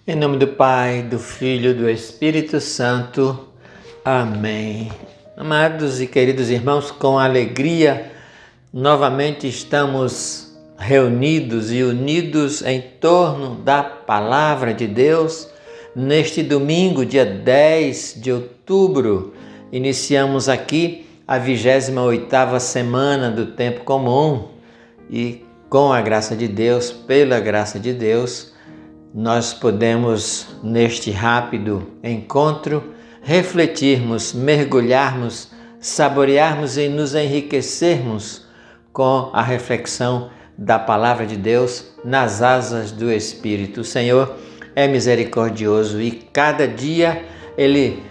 Em nome do Pai, do Filho e do Espírito Santo. Amém. Amados e queridos irmãos, com alegria, novamente estamos reunidos e unidos em torno da Palavra de Deus. Neste domingo, dia 10 de outubro, iniciamos aqui a 28ª semana do Tempo Comum e, com a graça de Deus, pela graça de Deus, nós podemos, neste rápido encontro, refletirmos, mergulharmos, saborearmos e nos enriquecermos com a reflexão da Palavra de Deus nas asas do Espírito. O Senhor é misericordioso e cada dia Ele,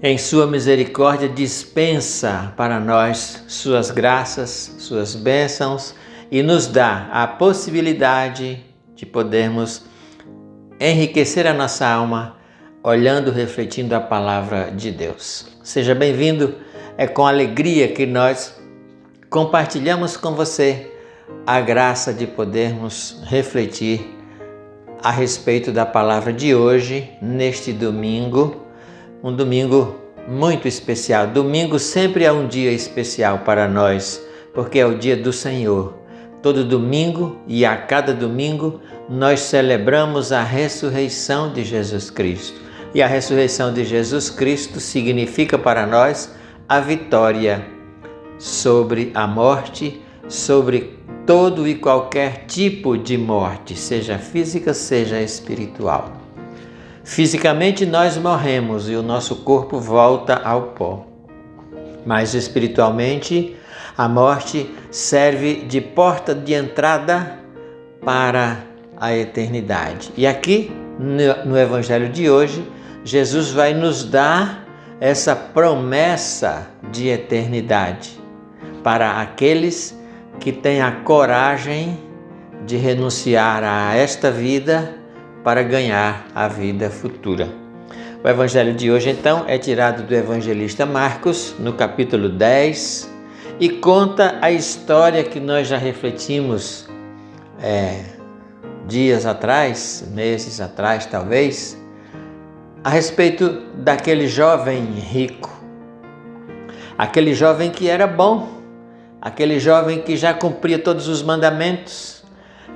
em sua misericórdia, dispensa para nós suas graças, suas bênçãos e nos dá a possibilidade de podermos enriquecer a nossa alma olhando, refletindo a palavra de Deus. Seja bem-vindo, é com alegria que nós compartilhamos com você a graça de podermos refletir a respeito da palavra de hoje, neste domingo, um domingo muito especial. Domingo sempre é um dia especial para nós, porque é o dia do Senhor. Todo domingo e a cada domingo nós celebramos a ressurreição de Jesus Cristo. E a ressurreição de Jesus Cristo significa para nós a vitória sobre a morte, sobre todo e qualquer tipo de morte, seja física, seja espiritual. Fisicamente nós morremos e o nosso corpo volta ao pó. Mas espiritualmente a morte serve de porta de entrada para a eternidade. E aqui no Evangelho de hoje, Jesus vai nos dar essa promessa de eternidade para aqueles que têm a coragem de renunciar a esta vida para ganhar a vida futura. O Evangelho de hoje, então, é tirado do evangelista Marcos, no capítulo 10, e conta a história que nós já refletimos dias atrás, meses atrás talvez, a respeito daquele jovem rico, aquele jovem que era bom, aquele jovem que já cumpria todos os mandamentos,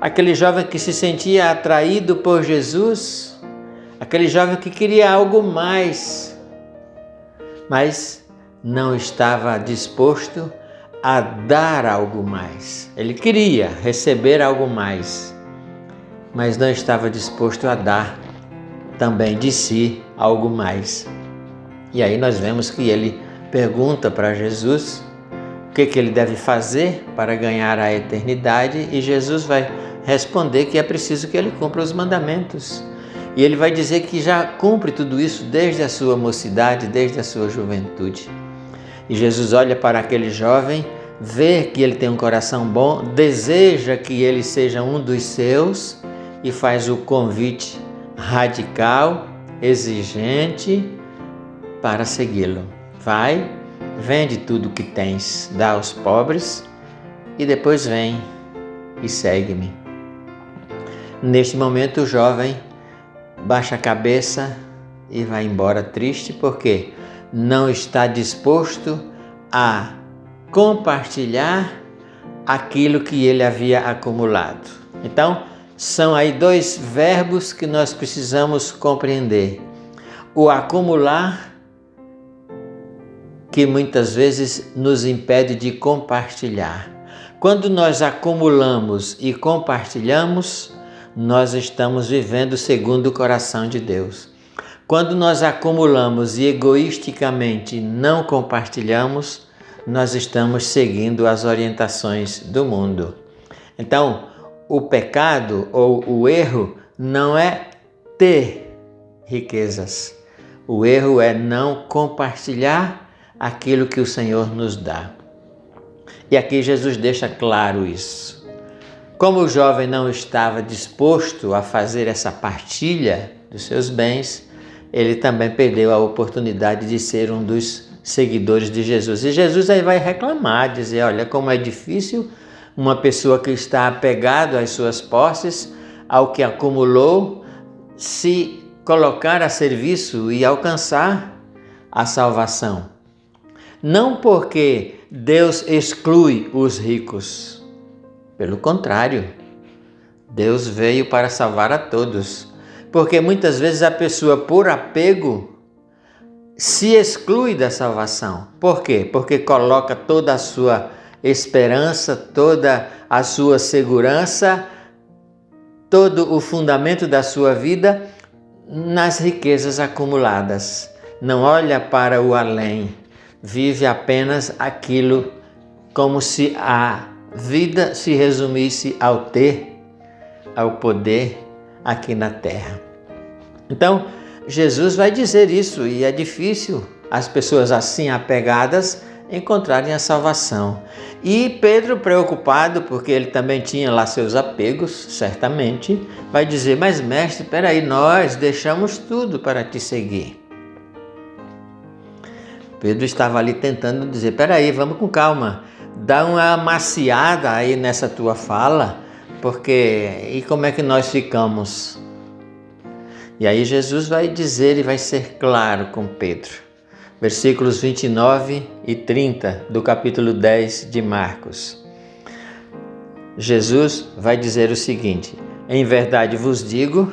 aquele jovem que se sentia atraído por Jesus, aquele jovem que queria algo mais, mas não estava disposto a dar algo mais. Ele queria receber algo mais, mas não estava disposto a dar também de si algo mais. E aí nós vemos que ele pergunta para Jesus o que ele deve fazer para ganhar a eternidade, e Jesus vai responder que é preciso que ele cumpra os mandamentos. E ele vai dizer que já cumpre tudo isso desde a sua mocidade, desde a sua juventude. E Jesus olha para aquele jovem, vê que ele tem um coração bom, deseja que ele seja um dos seus e faz o convite radical, exigente para segui-lo. Vai, vende tudo o que tens, dá aos pobres e depois vem e segue-me. Neste momento o jovem baixa a cabeça e vai embora triste porque não está disposto a compartilhar aquilo que ele havia acumulado. Então, são aí dois verbos que nós precisamos compreender. O acumular, que muitas vezes nos impede de compartilhar. Quando nós acumulamos e compartilhamos, nós estamos vivendo segundo o coração de Deus. Quando nós acumulamos e egoisticamente não compartilhamos, nós estamos seguindo as orientações do mundo. Então, o pecado ou o erro não é ter riquezas. O erro é não compartilhar aquilo que o Senhor nos dá. E aqui Jesus deixa claro isso. Como o jovem não estava disposto a fazer essa partilha dos seus bens, ele também perdeu a oportunidade de ser um dos seguidores de Jesus. E Jesus aí vai reclamar, dizer, olha, como é difícil uma pessoa que está apegado às suas posses, ao que acumulou, se colocar a serviço e alcançar a salvação. Não porque Deus exclui os ricos. Pelo contrário, Deus veio para salvar a todos. Porque muitas vezes a pessoa, por apego, se exclui da salvação. Por quê? Porque coloca toda a sua esperança, toda a sua segurança, todo o fundamento da sua vida nas riquezas acumuladas. Não olha para o além, vive apenas aquilo, como se a vida se resumisse ao ter, ao poder aqui na terra. Então, Jesus vai dizer isso, e é difícil as pessoas assim apegadas encontrarem a salvação. E Pedro, preocupado, porque ele também tinha lá seus apegos, certamente, vai dizer: mas mestre, peraí, nós deixamos tudo para te seguir. Pedro estava ali tentando dizer: peraí, vamos com calma, dá uma amaciada aí nessa tua fala, porque e como é que nós ficamos? E aí Jesus vai dizer e vai ser claro com Pedro. Versículos 29 e 30 do capítulo 10 de Marcos. Jesus vai dizer o seguinte: em verdade vos digo,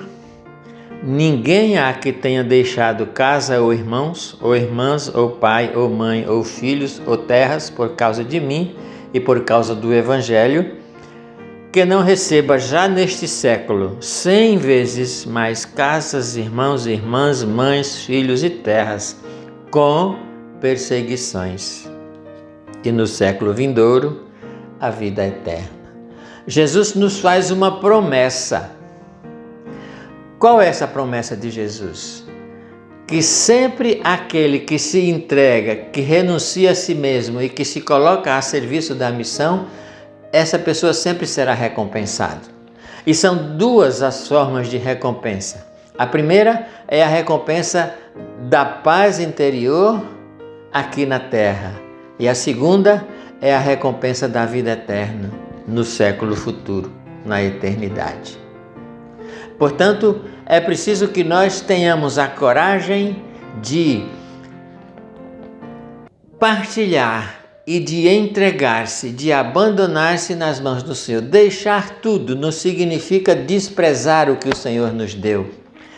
ninguém há que tenha deixado casa ou irmãos, ou irmãs, ou pai, ou mãe, ou filhos, ou terras, por causa de mim e por causa do Evangelho, que não receba já neste século 100 vezes mais casas, irmãos, irmãs, mães, filhos e terras, com perseguições, e no século vindouro a vida eterna. Jesus nos faz uma promessa. Qual é essa promessa de Jesus? Que sempre aquele que se entrega, que renuncia a si mesmo e que se coloca a serviço da missão, essa pessoa sempre será recompensada. E são duas as formas de recompensa. A primeira é a recompensa da paz interior aqui na terra. E a segunda é a recompensa da vida eterna no século futuro, na eternidade. Portanto, é preciso que nós tenhamos a coragem de partilhar e de entregar-se, de abandonar-se nas mãos do Senhor. Deixar tudo não significa desprezar o que o Senhor nos deu,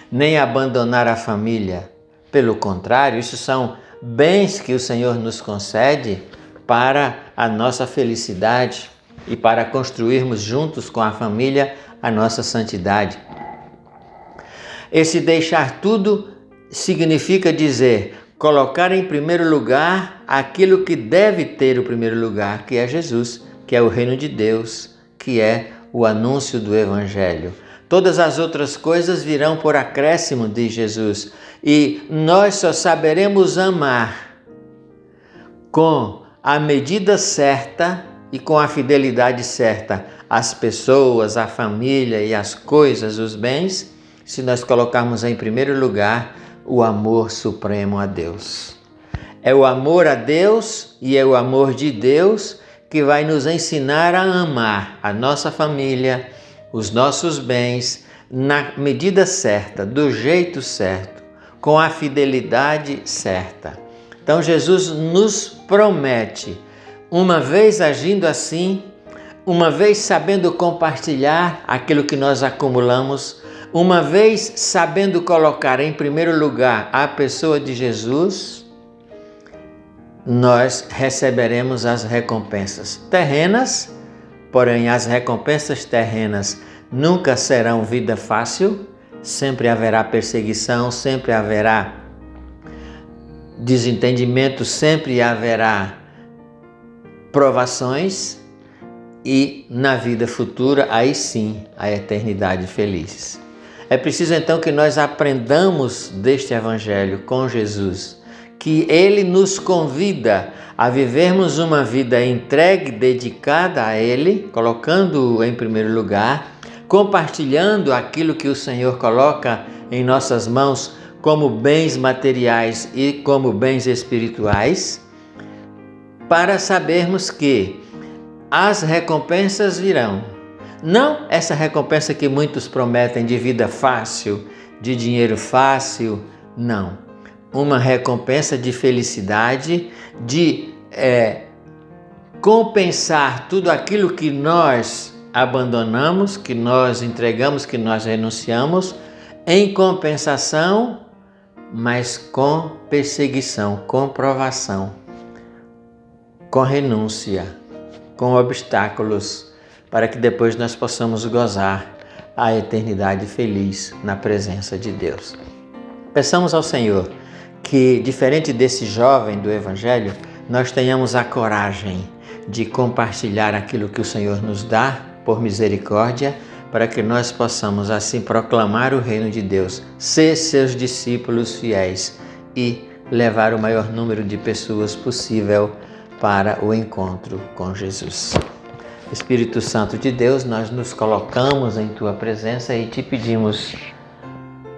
nem abandonar a família. Pelo contrário, isso são bens que o Senhor nos concede para a nossa felicidade e para construirmos juntos com a família a nossa santidade. Esse deixar tudo significa dizer, colocar em primeiro lugar aquilo que deve ter o primeiro lugar, que é Jesus, que é o reino de Deus, que é o anúncio do Evangelho. Todas as outras coisas virão por acréscimo de Jesus, e nós só saberemos amar com a medida certa e com a fidelidade certa as pessoas, a família e as coisas, os bens, se nós colocarmos em primeiro lugar o amor supremo a Deus. É o amor a Deus e é o amor de Deus que vai nos ensinar a amar a nossa família, os nossos bens, na medida certa, do jeito certo, com a fidelidade certa. Então Jesus nos promete, uma vez agindo assim, uma vez sabendo compartilhar aquilo que nós acumulamos, uma vez sabendo colocar em primeiro lugar a pessoa de Jesus, nós receberemos as recompensas terrenas, porém as recompensas terrenas nunca serão vida fácil, sempre haverá perseguição, sempre haverá desentendimento, sempre haverá provações, e na vida futura, aí sim, a eternidade feliz. É preciso então que nós aprendamos deste Evangelho com Jesus, que Ele nos convida a vivermos uma vida entregue, dedicada a Ele, colocando-o em primeiro lugar, compartilhando aquilo que o Senhor coloca em nossas mãos como bens materiais e como bens espirituais, para sabermos que as recompensas virão. Não essa recompensa que muitos prometem de vida fácil, de dinheiro fácil, não. Uma recompensa de felicidade, de compensar tudo aquilo que nós abandonamos, que nós entregamos, que nós renunciamos, em compensação, mas com perseguição, com provação, com renúncia, com obstáculos, para que depois nós possamos gozar a eternidade feliz na presença de Deus. Peçamos ao Senhor que, diferente desse jovem do Evangelho, nós tenhamos a coragem de compartilhar aquilo que o Senhor nos dá por misericórdia, para que nós possamos assim proclamar o reino de Deus, ser seus discípulos fiéis e levar o maior número de pessoas possível para o encontro com Jesus. Espírito Santo de Deus, nós nos colocamos em Tua presença e te pedimos,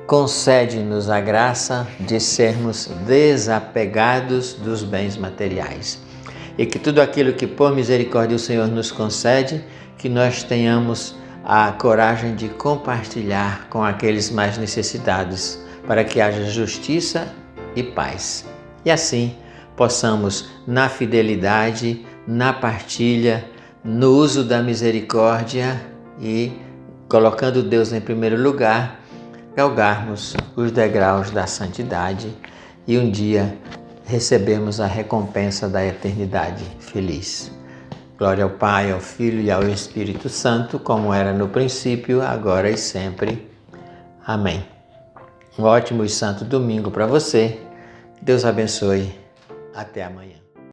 concede-nos a graça de sermos desapegados dos bens materiais. E que tudo aquilo que por misericórdia o Senhor nos concede, que nós tenhamos a coragem de compartilhar com aqueles mais necessitados, para que haja justiça e paz. E assim possamos, na fidelidade, na partilha, no uso da misericórdia e colocando Deus em primeiro lugar, galgarmos os degraus da santidade e um dia recebemos a recompensa da eternidade feliz. Glória ao Pai, ao Filho e ao Espírito Santo, como era no princípio, agora e sempre. Amém. Um ótimo e santo domingo para você. Deus abençoe. Até amanhã.